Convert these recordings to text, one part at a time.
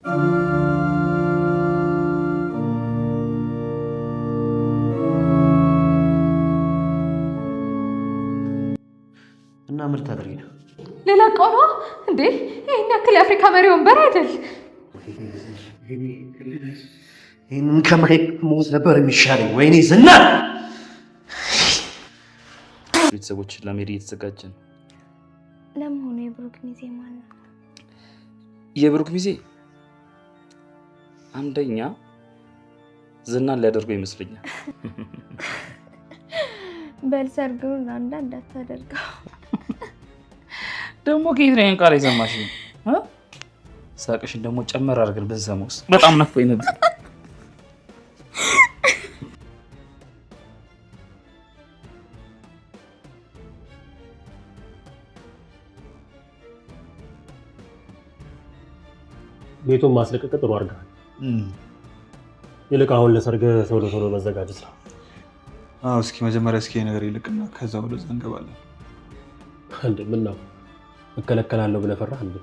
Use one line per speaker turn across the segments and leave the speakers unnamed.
እና ምርት አድርጊ ነው
ሌላ ቀኗ እንዴ ይሄን ያክል የአፍሪካ መሪ ወንበር አይደል?
ይሄንን ከማየት ሞት ነበር የሚሻለኝ። ወይኔ ዝና
ቤተሰቦች ለመሄድ እየተዘጋጀን።
ለመሆኑ የብሩክ ሚዜ ማን ነው?
የብሩክ ሚዜ አንደኛ ዝናን ሊያደርገው ይመስለኛል።
በልሰርግሩን አንዳንድ አታደርገው።
ደግሞ ከየት ነው ቃል የሰማሽ? ሳቅሽን ደግሞ ጨመር አድርገን በዘመውስ በጣም ነፍቆኝ ነበር።
ቤቱን ማስለቀቅ ጥሩ አድርገሃል። ይልቅ አሁን ለሰርግ ቶሎ መዘጋጀት ነው።
እስኪ መጀመሪያ ነገር ይልቅና ከዛ ወደዛ እንገባለን።
ምን ነው እከለከላለሁ ብለህ ፈራህ እንዴ?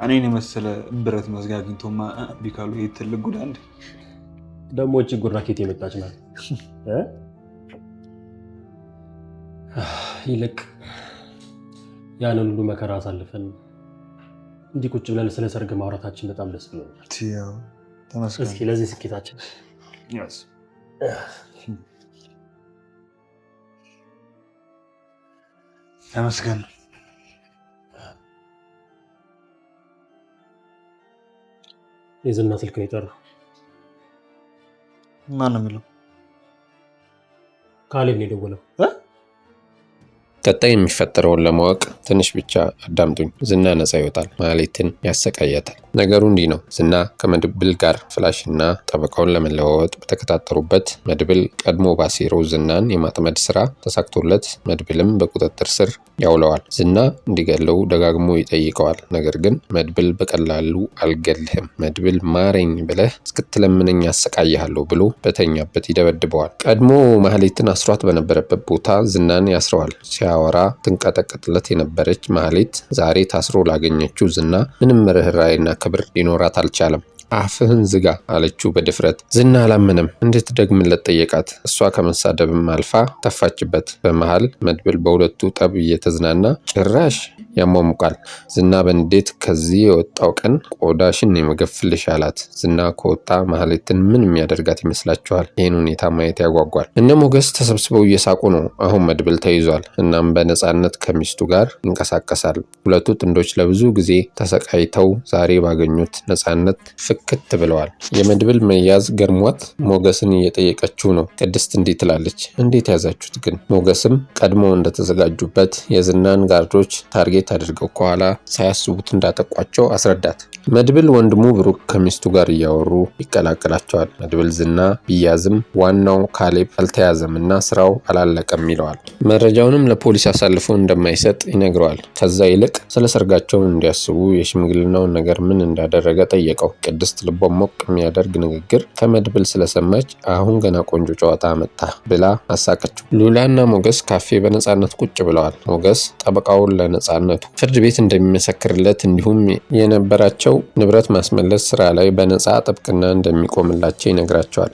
እኔን የመሰለ ብረት መዝጊያ አግኝቶማ ቢካሉ ይሄ ትልቅ ጉዳ እንዴ!
ደግሞ እቺ ጉራ ኬት የመጣች ናት? ይልቅ ያንን ሁሉ መከራ አሳልፈን እንዲህ ቁጭ ብለን ስለ ሰርግ ማውራታችን በጣም ደስ ብሎኛል።
ተመስገን።
እስኪ ለዚህ ስኬታችን
ተመስገን።
የዝና ስልክ ነው የጠራው።
ማን ነው የሚለው?
ካሌብ ነው የደወለው።
ቀጣይ የሚፈጠረውን ለማወቅ ትንሽ ብቻ አዳምጡኝ። ዝና ነፃ ይወጣል፣ ማህሌትን ያሰቃያታል። ነገሩ እንዲህ ነው። ዝና ከመድብል ጋር ፍላሽና ጠበቃውን ለመለዋወጥ በተከታተሩበት መድብል ቀድሞ ባሴረው ዝናን የማጥመድ ስራ ተሳክቶለት መድብልም በቁጥጥር ስር ያውለዋል። ዝና እንዲገለው ደጋግሞ ይጠይቀዋል። ነገር ግን መድብል በቀላሉ አልገልህም፣ መድብል ማረኝ ብለህ እስክትለምነኝ ያሰቃይሃለሁ ብሎ በተኛበት ይደበድበዋል። ቀድሞ ማህሌትን አስሯት በነበረበት ቦታ ዝናን ያስረዋል። ሲያወራ ትንቀጠቀጥለት የነበረች ማህሌት ዛሬ ታስሮ ላገኘችው ዝና ምንም ርህራሄና ክብር ሊኖራት አልቻለም። አፍህን ዝጋ አለችው በድፍረት። ዝና አላመነም። እንድትደግምለት ጠየቃት። እሷ ከመሳደብም አልፋ ተፋችበት። በመሃል መድብል በሁለቱ ጠብ እየተዝናና ጭራሽ ያሟሙቃል። ዝና በንዴት ከዚህ የወጣው ቀን ቆዳሽን የመገፍልሽ አላት። ዝና ከወጣ ማህሌትን ምን የሚያደርጋት ይመስላችኋል? ይህን ሁኔታ ማየት ያጓጓል። እነ ሞገስ ተሰብስበው እየሳቁ ነው። አሁን መድብል ተይዟል። እናም በነፃነት ከሚስቱ ጋር ይንቀሳቀሳል። ሁለቱ ጥንዶች ለብዙ ጊዜ ተሰቃይተው ዛሬ ባገኙት ነፃነት ፍክት ብለዋል። የመድብል መያዝ ገርሟት ሞገስን እየጠየቀችው ነው። ቅድስት እንዲህ ትላለች፣ እንዴት ያዛችሁት ግን? ሞገስም ቀድሞ እንደተዘጋጁበት የዝናን ጋርዶች ታርጌት አድርገው ከኋላ ሳያስቡት እንዳጠቋቸው አስረዳት። መድብል ወንድሙ ብሩክ ከሚስቱ ጋር እያወሩ ይቀላቀላቸዋል። መድብል ዝና ቢያዝም ዋናው ካሌብ አልተያዘምና ስራው አላለቀም ይለዋል። መረጃውንም ለፖሊስ አሳልፎ እንደማይሰጥ ይነግረዋል። ከዛ ይልቅ ስለ ሰርጋቸውን እንዲያስቡ የሽምግልናውን ነገር ምን እንዳደረገ ጠየቀው። ቅድስት ልቧን ሞቅ የሚያደርግ ንግግር ከመድብል ስለሰማች አሁን ገና ቆንጆ ጨዋታ መጣ ብላ አሳቀችው። ሉላና ሞገስ ካፌ በነፃነት ቁጭ ብለዋል። ሞገስ ጠበቃውን ለነፃነቱ ፍርድ ቤት እንደሚመሰክርለት እንዲሁም የነበራቸው ንብረት ማስመለስ ስራ ላይ በነፃ ጥብቅና እንደሚቆምላቸው ይነግራቸዋል።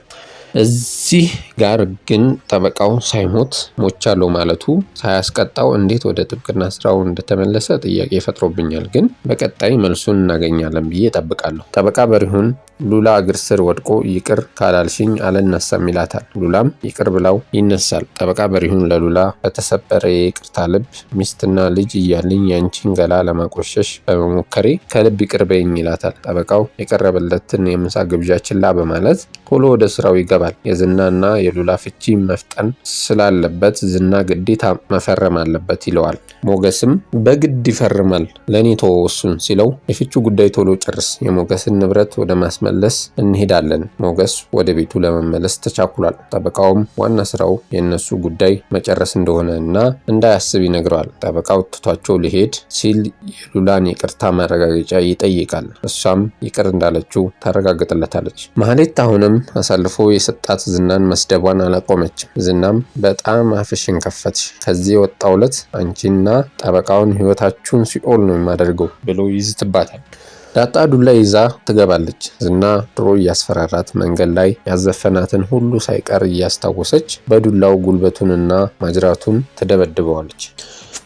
እዚህ ጋር ግን ጠበቃው ሳይሞት ሞቻለሁ ማለቱ ሳያስቀጣው እንዴት ወደ ጥብቅና ስራው እንደተመለሰ ጥያቄ ፈጥሮብኛል። ግን በቀጣይ መልሱን እናገኛለን ብዬ እጠብቃለሁ። ጠበቃ በሪሁን ሉላ እግር ስር ወድቆ ይቅር ካላልሽኝ አልነሳም ይላታል። ሉላም ይቅር ብላው ይነሳል። ጠበቃ በሪሁን ለሉላ በተሰበረ የይቅርታ ልብ ሚስትና ልጅ እያልኝ ያንቺን ገላ ለማቆሸሽ በመሞከሬ ከልብ ይቅር በይኝ ይላታል። ጠበቃው የቀረበለትን የምሳ ግብዣ ችላ በማለት ቶሎ ወደ ስራው ይገባል። የዝናና የሉላ ፍቺ መፍጠን ስላለበት ዝና ግዴታ መፈረም አለበት ይለዋል። ሞገስም በግድ ይፈርማል፣ ለኔ ተወው እሱን ሲለው የፍቹ ጉዳይ ቶሎ ጨርስ፣ የሞገስን ንብረት ወደ ማስመለስ እንሄዳለን። ሞገስ ወደ ቤቱ ለመመለስ ተቻኩሏል። ጠበቃውም ዋና ስራው የእነሱ ጉዳይ መጨረስ እንደሆነ እና እንዳያስብ ይነግረዋል። ጠበቃው ትቷቸው ሊሄድ ሲል የሉላን ይቅርታ ማረጋገጫ ይጠይቃል። እሷም ይቅር እንዳለችው ታረጋግጥለታለች። ማህሌት አሁንም አሳልፎ የሰጣት ዝናን መስደቧን አላቆመችም። ዝናም በጣም አፍሽን ከፈትሽ፣ ከዚህ የወጣውለት አንቺና ጠበቃውን ህይወታችሁን ሲኦል ነው የማደርገው ብሎ ይዝትባታል። ዳጣ ዱላ ይዛ ትገባለች። ዝና ድሮ እያስፈራራት መንገድ ላይ ያዘፈናትን ሁሉ ሳይቀር እያስታወሰች በዱላው ጉልበቱንና ማጅራቱን ትደበድበዋለች።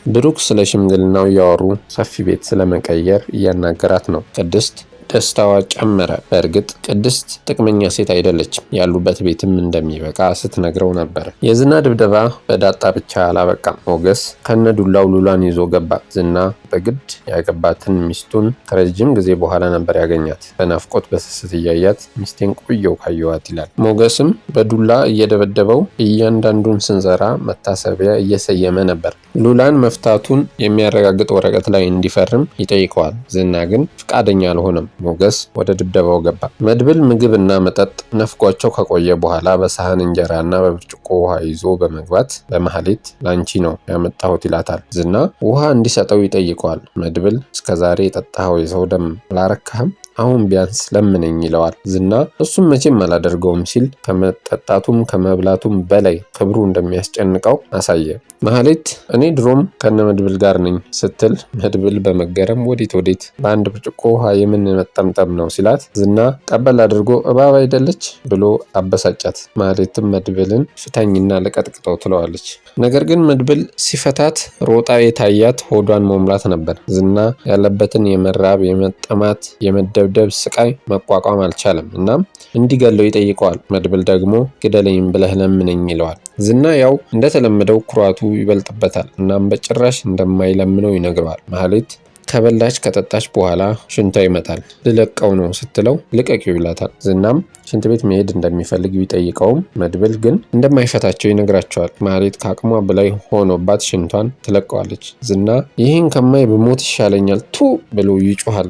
ብሩክ ስለ ሽምግልናው እያወሩ ሰፊ ቤት ስለመቀየር እያናገራት ነው። ቅድስት ደስታዋ ጨመረ። በእርግጥ ቅድስት ጥቅመኛ ሴት አይደለችም። ያሉበት ቤትም እንደሚበቃ ስትነግረው ነበር። የዝና ድብደባ በዳጣ ብቻ አላበቃም። ሞገስ ከነዱላው ሉላን ይዞ ገባ። ዝና በግድ ያገባትን ሚስቱን ከረጅም ጊዜ በኋላ ነበር ያገኛት። በናፍቆት በስስት እያያት ሚስቴን ቆየው ካየዋት ይላል። ሞገስም በዱላ እየደበደበው እያንዳንዱን ስንዘራ መታሰቢያ እየሰየመ ነበር። ሉላን መፍታቱን የሚያረጋግጥ ወረቀት ላይ እንዲፈርም ይጠይቀዋል። ዝና ግን ፍቃደኛ አልሆነም። ሞገስ ወደ ድብደባው ገባ። መድብል ምግብና መጠጥ ነፍጓቸው ከቆየ በኋላ በሳህን እንጀራና በብርጭቆ ውሃ ይዞ በመግባት ለማህሌት ላንቺ ነው ያመጣሁት ይላታል። ዝና ውሃ እንዲሰጠው ይጠይቀዋል። መድብል እስከዛሬ የጠጣኸው የሰው ደም አላረካህም? አሁን ቢያንስ ለምነኝ ይለዋል። ዝና እሱም መቼም አላደርገውም ሲል ከመጠጣቱም ከመብላቱም በላይ ክብሩ እንደሚያስጨንቀው አሳየ። ማህሌት እኔ ድሮም ከነ መድብል ጋር ነኝ ስትል መድብል በመገረም ወዴት በአንድ ብርጭቆ ውሃ የምን መጠምጠም ነው ሲላት ዝና ቀበል አድርጎ እባብ አይደለች ብሎ አበሳጫት። ማህሌትም መድብልን ፍታኝና ለቀጥቅጠው ትለዋለች። ነገር ግን መድብል ሲፈታት ሮጣ የታያት ሆዷን መሙላት ነበር። ዝና ያለበትን የመራብ የመጠማት የመደብደብ ስቃይ መቋቋም አልቻለም። እናም እንዲገለው ይጠይቀዋል። መድብል ደግሞ ግደለኝ ብለህ ለምነኝ ይለዋል። ዝና ያው እንደተለመደው ኩራቱ ይበልጥበታል። እናም በጭራሽ እንደማይለምነው ይነግረዋል። ማህሌት ከበላች ከጠጣች በኋላ ሽንቷ ይመጣል። ልለቀው ነው ስትለው ልቀቂው ይላታል። ዝናም ሽንት ቤት መሄድ እንደሚፈልግ ቢጠይቀውም መድብል ግን እንደማይፈታቸው ይነግራቸዋል። ማህሌት ከአቅሟ በላይ ሆኖባት ሽንቷን ትለቀዋለች። ዝና ይህን ከማይ ብሞት ይሻለኛል ቱ ብሎ ይጮሃል።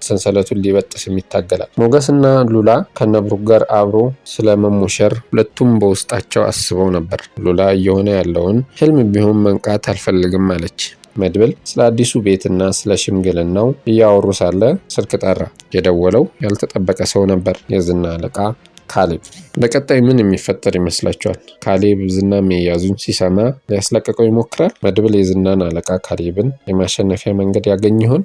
ሰንሰለቱን ሊበጥስም ይታገላል። ሞገስና ሉላ ከነብሩክ ጋር አብሮ ስለመሞሸር ሁለቱም በውስጣቸው አስበው ነበር። ሉላ እየሆነ ያለውን ህልም ቢሆን መንቃት አልፈልግም አለች። መድብል ስለ አዲሱ ቤትና ስለ ሽምግልናው እያወሩ ሳለ ስልክ ጠራ። የደወለው ያልተጠበቀ ሰው ነበር። የዝና አለቃ ካሌብ። በቀጣይ ምን የሚፈጠር ይመስላችኋል? ካሌብ ዝና መያዙን ሲሰማ ሊያስለቀቀው ይሞክራል? መድብል የዝናን አለቃ ካሌብን የማሸነፊያ መንገድ ያገኝ ይሆን?